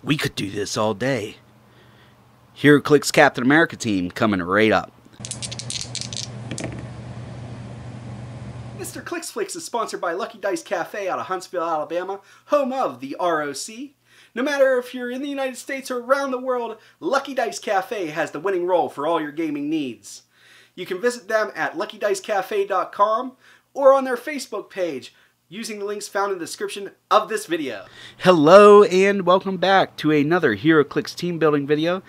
We could do this all day. Heroclix Captain America team coming right up. Mr. Clicksflix is sponsored by Lucky Dice Cafe out of Huntsville, Alabama, home of the ROC. No matter if you're in the United States or around the world, Lucky Dice Cafe has the winning roll for all your gaming needs. You can visit them at luckydicecafe.com or on their Facebook page using the links found in the description of this video. Hello and welcome back to another Heroclix team building video.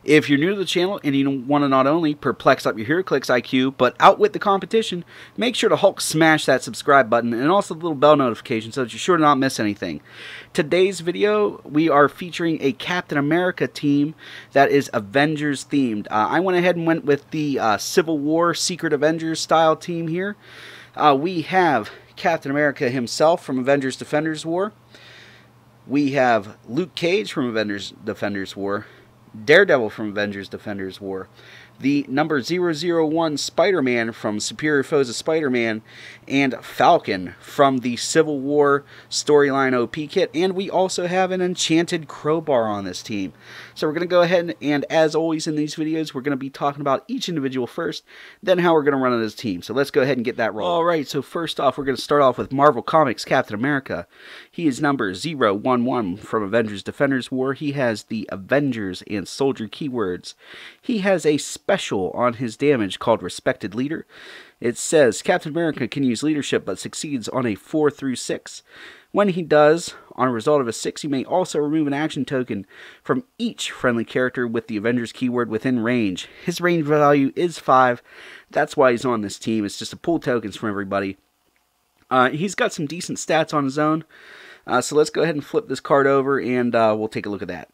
If you're new to the channel and you want to not only perplex up your Heroclix IQ, but outwit the competition, make sure to Hulk smash that subscribe button and also the little bell notification so that you're sure to not miss anything. Today's video, we are featuring a Captain America team that is Avengers themed. I went ahead and went with the Civil War Secret Avengers style team here. We have Captain America himself from Avengers Defenders War. We have Luke Cage from Avengers Defenders War. Daredevil from Avengers Defenders War, the number 001 Spider-Man from Superior Foes of Spider-Man, and Falcon from the Civil War Storyline OP kit, and we also have an Enchanted Crowbar on this team. So we're going to go ahead and as always in these videos, we're going to be talking about each individual first, then how we're going to run it as a team. So let's go ahead and get that rolling. Alright, so first off, we're going to start off with Marvel Comics Captain America. He is number 011 from Avengers Defenders War. He has the Avengers and Soldier keywords. He has a special on his damage called Respected Leader. It says Captain America can use leadership but succeeds on a 4 through 6. When he does, on a result of a 6, you may also remove an action token from each friendly character with the Avengers keyword within range. His range value is 5. That's why he's on this team. It's just to pull tokens from everybody. He's got some decent stats on his own. So let's go ahead and flip this card over and we'll take a look at that.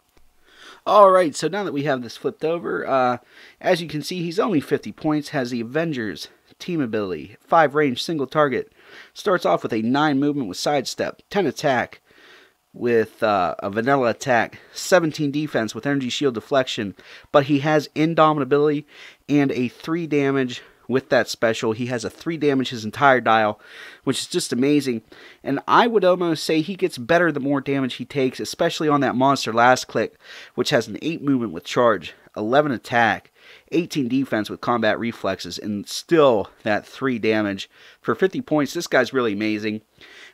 Alright, so now that we have this flipped over, as you can see, he's only 50 points, has the Avengers team ability, 5 range, single target. Starts off with a 9 movement with sidestep, 10 attack with a vanilla attack, 17 defense with energy shield deflection, but he has indomitability and a 3 damage with that special. He has a 3 damage his entire dial, which is just amazing. And I would almost say he gets better the more damage he takes, especially on that monster last click, which has an 8 movement with charge, 11 attack, 18 defense with combat reflexes, and still that 3 damage. For 50 points, this guy's really amazing.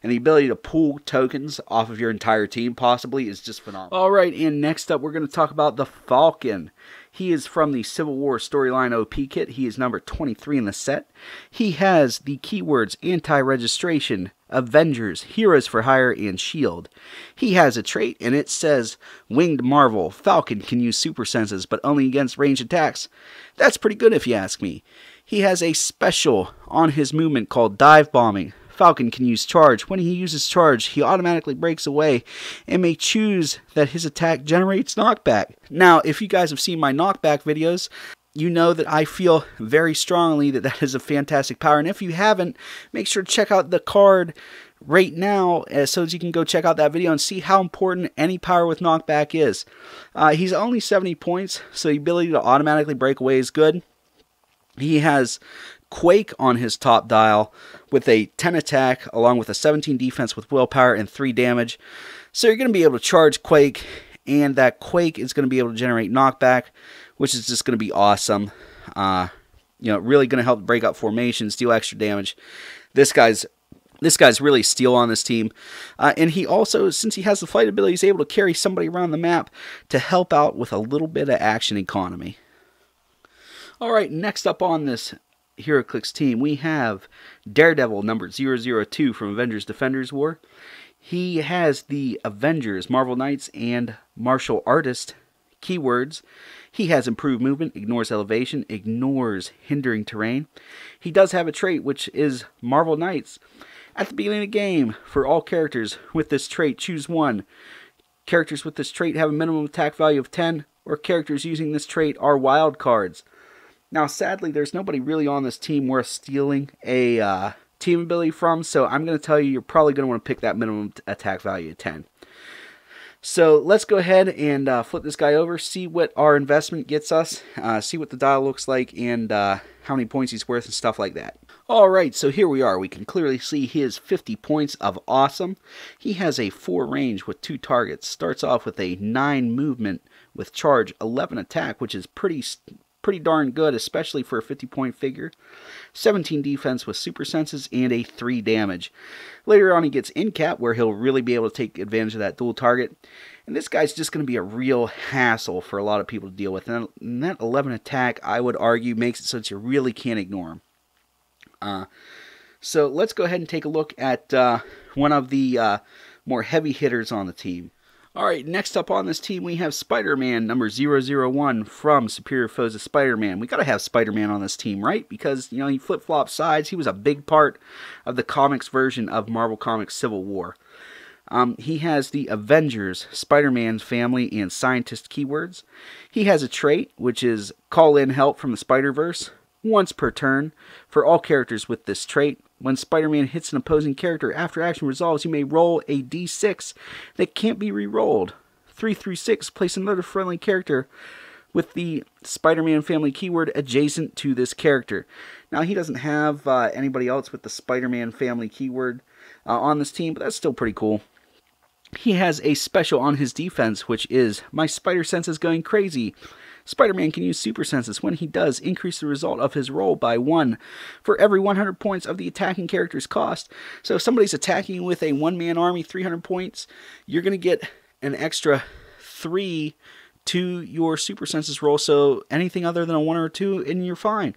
And the ability to pull tokens off of your entire team possibly is just phenomenal. Alright, and next up we're going to talk about the Falcon. He is from the Civil War Storyline OP kit. He is number 23 in the set. He has the keywords Anti-Registration, Avengers, Heroes for Hire, and Shield. He has a trait, and it says Winged Marvel. Falcon can use super senses, but only against ranged attacks. That's pretty good if you ask me. He has a special on his movement called Dive Bombing. Falcon can use charge. When he uses charge, he automatically breaks away and may choose that his attack generates knockback. Now, if you guys have seen my knockback videos, you know that I feel very strongly that that is a fantastic power. And if you haven't, make sure to check out the card right now so that you can go check out that video and see how important any power with knockback is. He's only 70 points, so the ability to automatically break away is good. He has Quake on his top dial with a 10 attack along with a 17 defense with willpower and 3 damage. So you're going to be able to charge Quake, and that Quake is going to be able to generate knockback, which is just going to be awesome. Really going to help break up formations, deal extra damage. This guy's really steel on this team. And he also, since he has the fight ability, he's able to carry somebody around the map to help out with a little bit of action economy. Alright, next up on this Heroclix team, we have Daredevil number 002 from Avengers Defenders War. He has the Avengers, Marvel Knights, and Martial Artist keywords. He has improved movement, ignores elevation, ignores hindering terrain. He does have a trait which is Marvel Knights. At the beginning of the game, for all characters with this trait, choose one. Characters with this trait have a minimum attack value of 10, or characters using this trait are wild cards. Now, sadly, there's nobody really on this team worth stealing a team ability from, so I'm going to tell you, you're probably going to want to pick that minimum attack value of 10. So let's go ahead and flip this guy over, see what our investment gets us, see what the dial looks like, and how many points he's worth and stuff like that. Alright, so here we are. We can clearly see his 50 points of awesome. He has a 4 range with 2 targets. Starts off with a 9 movement with charge, 11 attack, which is pretty darn good, especially for a 50-point figure. 17 defense with super senses, and a 3 damage. Later on he gets in cap, where he'll really be able to take advantage of that dual target. And this guy's just going to be a real hassle for a lot of people to deal with. And that 11 attack, I would argue, makes it so that you really can't ignore him. So let's go ahead and take a look at one of the more heavy hitters on the team. Alright, next up on this team we have Spider-Man number 001 from Superior Foes of Spider-Man. We gotta have Spider-Man on this team, right? Because, you know, he flip-flopped sides. He was a big part of the comics version of Marvel Comics Civil War. He has the Avengers, Spider-Man family, and scientist keywords. He has a trait, which is call in help from the Spider-Verse. Once per turn. For all characters with this trait, when Spider-Man hits an opposing character after action resolves, you may roll a d6 that can't be re-rolled. 3 through 6, place another friendly character with the Spider-Man family keyword adjacent to this character. Now, he doesn't have anybody else with the Spider-Man family keyword on this team, but that's still pretty cool. He has a special on his defense, which is, my spider sense is going crazy. Spider-Man can use super senses. When he does, increase the result of his roll by 1 for every 100 points of the attacking character's cost. So if somebody's attacking with a one-man army, 300 points, you're going to get an extra 3 to your super senses roll. So anything other than a 1 or 2, and you're fine.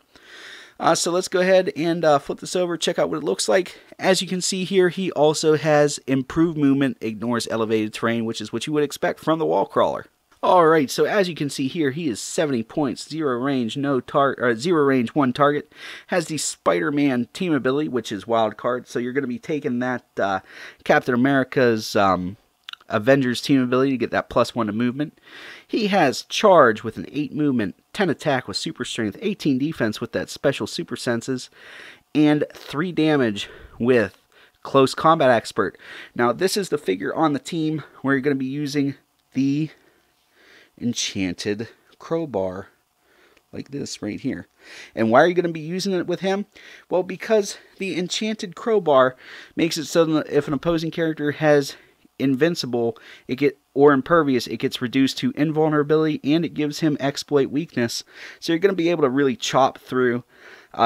So let's go ahead and flip this over, check out what it looks like. As you can see here, he also has improved movement, ignores elevated terrain, which is what you would expect from the wall crawler. Alright, so as you can see here, he is 70 points, 0 range, 0 range, 1 target. Has the Spider-Man team ability, which is wild card, so you're going to be taking that Captain America's Avengers team ability to get that +1 to movement. He has charge with an 8 movement, 10 attack with super strength, 18 defense with that special super senses, and 3 damage with close combat expert. Now, this is the figure on the team where you're going to be using the Enchanted Crowbar, like this right here. And why are you going to be using it with him? Well, because the Enchanted Crowbar makes it so that if an opposing character has invincible or impervious, it gets reduced to invulnerability, and it gives him exploit weakness. So you're going to be able to really chop through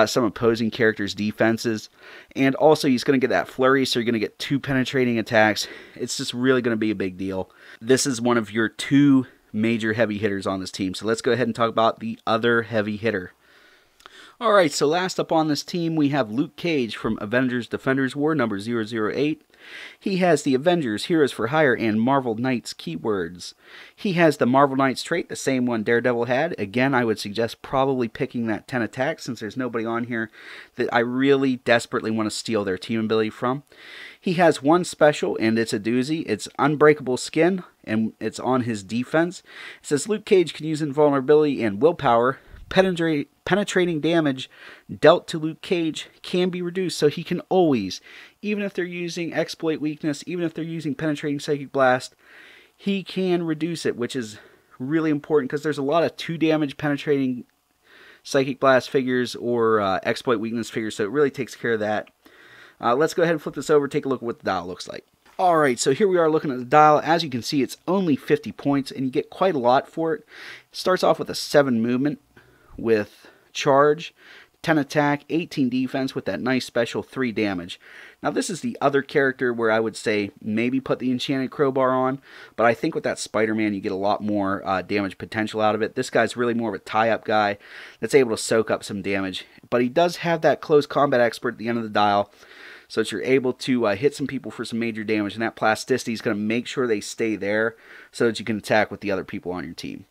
some opposing characters' defenses. And also he's going to get that flurry, so you're going to get 2 penetrating attacks. It's just really going to be a big deal. This is one of your 2 major heavy hitters on this team. So let's go ahead and talk about the other heavy hitter. Alright, so last up on this team we have Luke Cage from Avengers Defenders War number 008. He has the Avengers, Heroes for Hire, and Marvel Knights keywords. He has the Marvel Knights trait, the same one Daredevil had. Again, I would suggest probably picking that 10 attack, since there's nobody on here that I really desperately want to steal their team ability from. He has 1 special, and it's a doozy. It's Unbreakable Skin, and it's on his defense. It says Luke Cage can use invulnerability and willpower. Penetrating damage dealt to Luke Cage can be reduced, so he can always, even if they're using exploit weakness, even if they're using penetrating psychic blast, he can reduce it, which is really important because there's a lot of 2 damage penetrating psychic blast figures or exploit weakness figures, so it really takes care of that. Let's go ahead and flip this over, take a look at what the dial looks like. Alright, so here we are looking at the dial. As you can see, it's only 50 points, and you get quite a lot for it. It starts off with a 7 movement with charge, 10 attack, 18 defense with that nice special 3 damage. Now this is the other character where I would say maybe put the Enchanted Crowbar on, but I think with that Spider-Man you get a lot more damage potential out of it. This guy's really more of a tie-up guy that's able to soak up some damage, but he does have that close combat expert at the end of the dial, so that you're able to hit some people for some major damage, and that plasticity is going to make sure they stay there so that you can attack with the other people on your team.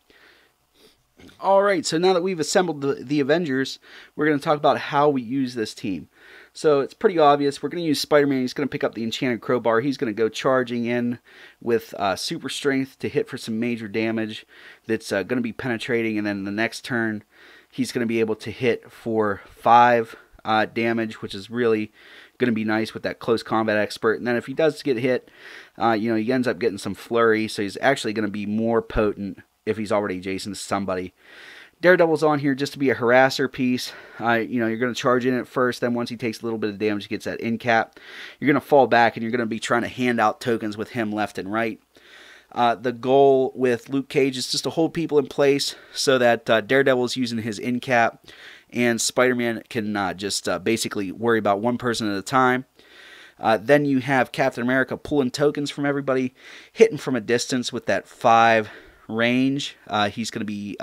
Alright, so now that we've assembled the Avengers, we're going to talk about how we use this team. So it's pretty obvious. We're going to use Spider-Man. He's going to pick up the Enchanted Crowbar. He's going to go charging in with super strength to hit for some major damage that's going to be penetrating, and then the next turn he's going to be able to hit for 5 damage, which is really going to be nice with that close combat expert. And then if he does get hit, you know, he ends up getting some flurry, so he's actually going to be more potent if he's already adjacent to somebody. Daredevil's on here just to be a harasser piece. You know, you're going to charge in at first, then once he takes a little bit of damage, he gets that in cap. You're going to fall back, and you're going to be trying to hand out tokens with him left and right. The goal with Luke Cage is just to hold people in place so that Daredevil is using his in cap, and Spider-Man can just basically worry about one person at a time. Then you have Captain America pulling tokens from everybody, hitting from a distance with that 5 range. He's going to be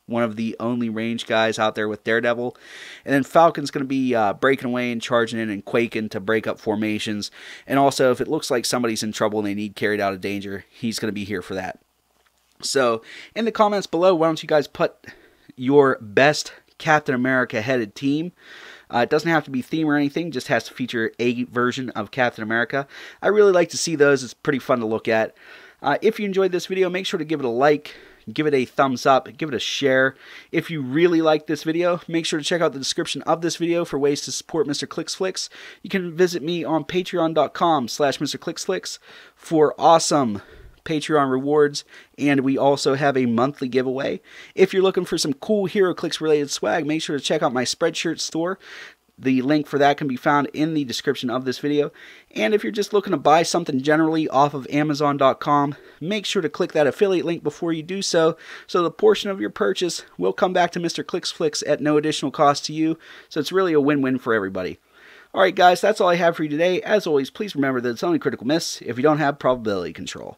one of the only range guys out there with Daredevil. And then Falcon's going to be breaking away and charging in and quaking to break up formations. And also, if it looks like somebody's in trouble and they need carried out of danger, he's going to be here for that. So, in the comments below, why don't you guys put your best Captain America headed team? It doesn't have to be theme or anything, just has to feature a version of Captain America. I really like to see those. It's pretty fun to look at. If you enjoyed this video, make sure to give it a like, give it a thumbs up, give it a share. If you really like this video, make sure to check out the description of this video for ways to support Mr. Clicksflix. You can visit me on patreon.com/MrClicksflix for awesome Patreon rewards, and we also have a monthly giveaway. If you're looking for some cool Heroclix related swag, make sure to check out my Spreadshirt store. The link for that can be found in the description of this video. And if you're just looking to buy something generally off of Amazon.com, make sure to click that affiliate link before you do so the portion of your purchase will come back to Mr. Clicksflix at no additional cost to you. So it's really a win-win for everybody. Alright guys, that's all I have for you today. As always, please remember that it's only critical miss if you don't have probability control.